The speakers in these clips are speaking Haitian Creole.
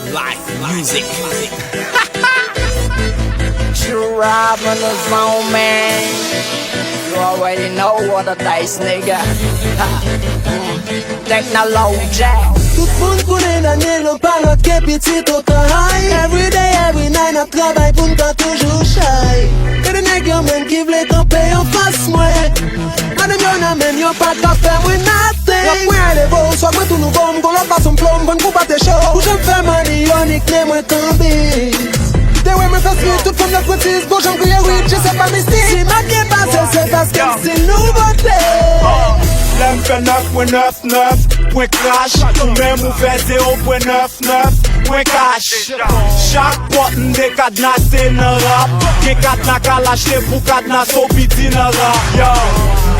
Live music. True rap on the zone, man. You already know what a dice, nigga. Technology. Tout moun koune nan ye nou parot ke pitit ou ka hay. Every day, every night, nap travay pou n'ka toujou chay. Ke de neg yo men ki vle kampe yon fas mwen. Madem yo nan men yo pat ka fe mwen nothing. Yo mwen elevo, swak mwen tou nou bom. Kon lop pas un plom, bon pou pate show. Ou jem fe mani yo nikne mwen kambi. They wear me first meet tout from the côtés. Bon j'en crier oui, je sais pas mystique. Si ma qui est passé, c'est parce que c'est nouveauté. Lem fait 9.99, point crash. Ou même ou fait 0.99, point cash. Chaque porte de cadenassé nan rap. Gen cadenas ka l'acheter pour cadenas au piti nan rap. Yo,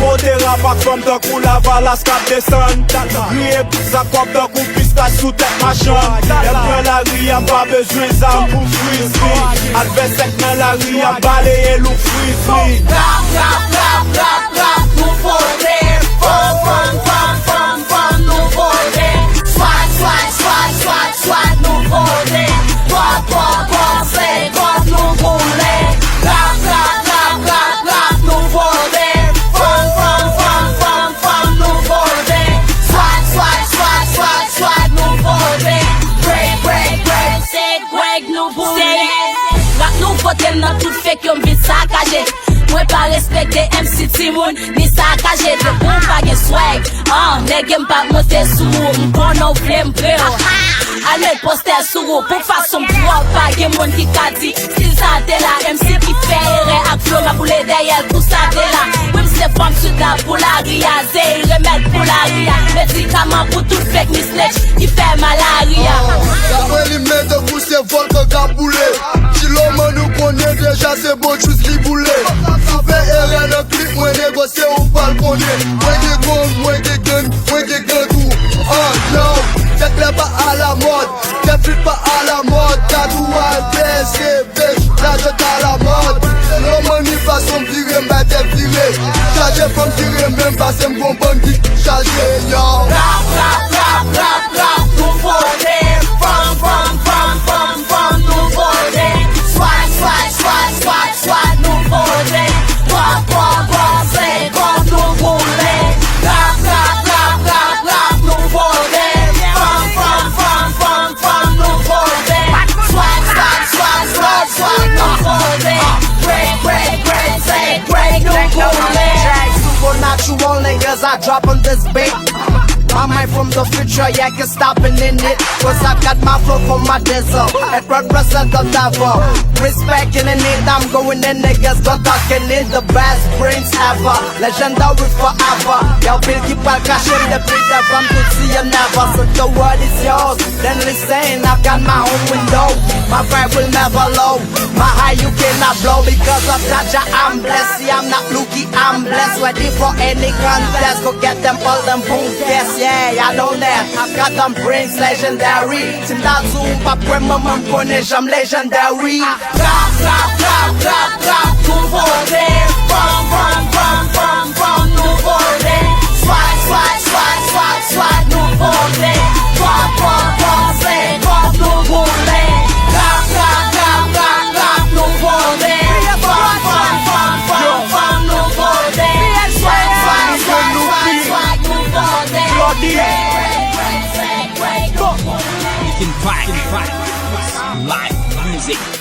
côté rap ak from de kou la valas kap descend. Riye pou sa kop de kou pistache sous tête machin. Y'a prend la rue, y'a pas besoin d'armes pour frisbee. Adversaire dans la rue, y'a balayé l'ou frisbee. Rap, rap, rap, rap, rap, nouveauté. Nouveauté. Swag, swag, swag, swag, swag, nouveauté. Pop, pop, pop, c'est pop, nouveauté. Rap, rap, rap, rap, rap, nouveauté. Nouveauté. Swag, swag, swag, swag, swag, nouveauté. Break, break, break, c'est break, nouveauté. Rap nouveauté nan tout fait qu'on vit saccagé. Mwen pa respekte MC Timoun, ni sakaje de bon pa gen swag. Neg m pa monte sou, m'pon nou vle m'preo. Almen poster sou, pou fason m'prop pa gen moun ki ka di. Stil sa de la, MC ki fe ere ak flow ma boule deyel pou sa de la. Wim se fom suda pou la ria, ze remet pou la ria. Medikaman pou tout fek ni snitch, ki fe malaria. Kapre li men de pou se vol ke ka boule. Si l'homme nou konen deja se bon chous li boule. Sou fe ere nan klip mwen negose ou pal konen. Mwen ge gong, mwen ge gun, mwen ge gandou. Yo, Saklè pas à la mode, Deflit pas à la mode. Tatou à BSC, la jette à la mode. L'homme ni façon virer, m'a défilé. Chargé comme tirer, même pas c'est mon bon qui chargé, yo. Rap, rap, rap, rap, rap, nouveauté. Nouveauté. Swag, swag, swag, swag, swag, nouveauté. Pop, pop, pop, c'est pop, nouveauté. Rap, rap, rap, rap, rap, nouveauté. Nouveauté. Swag, swag, swag, swag, swag, nouveauté. Break, break, break, say break, nouveauté. Supernatural niggas, I drop on this beat. My mind from the future, yeah, can stopping in it. Cause I got my flow from my diesel. And represent the devil. Respecting in it, I'm going in niggas, but talking in the best brains ever. Legendary forever. Yo, Bill keep on cashing the beat that I'm to see you never. So the word is yours. Then listen, I've got my own window. My vibe will never low. My high you cannot blow because of that, I'm blessed. See, I'm not Lucky, I'm blessed. Ready for any contest. Go get them all them boom, yes. Yeah, I know that. I've got them brains legendary. Tim da zoom, pa pre maman pone jam legendary. Rap, rap, rap, rap, rap, nouveauté. Bum, bum, bum, bum, bum, nouveauté. Swag, swag, swag, swag, swag, nouveauté. Pop, pop, pop, c'est pop, nouveauté. Rap, rap, rap, rap, rap, nouveauté. Bum, bum, bum, bum, bum, nouveauté. Swag, swag, swag, swag, swag, nouveauté. You can find live music.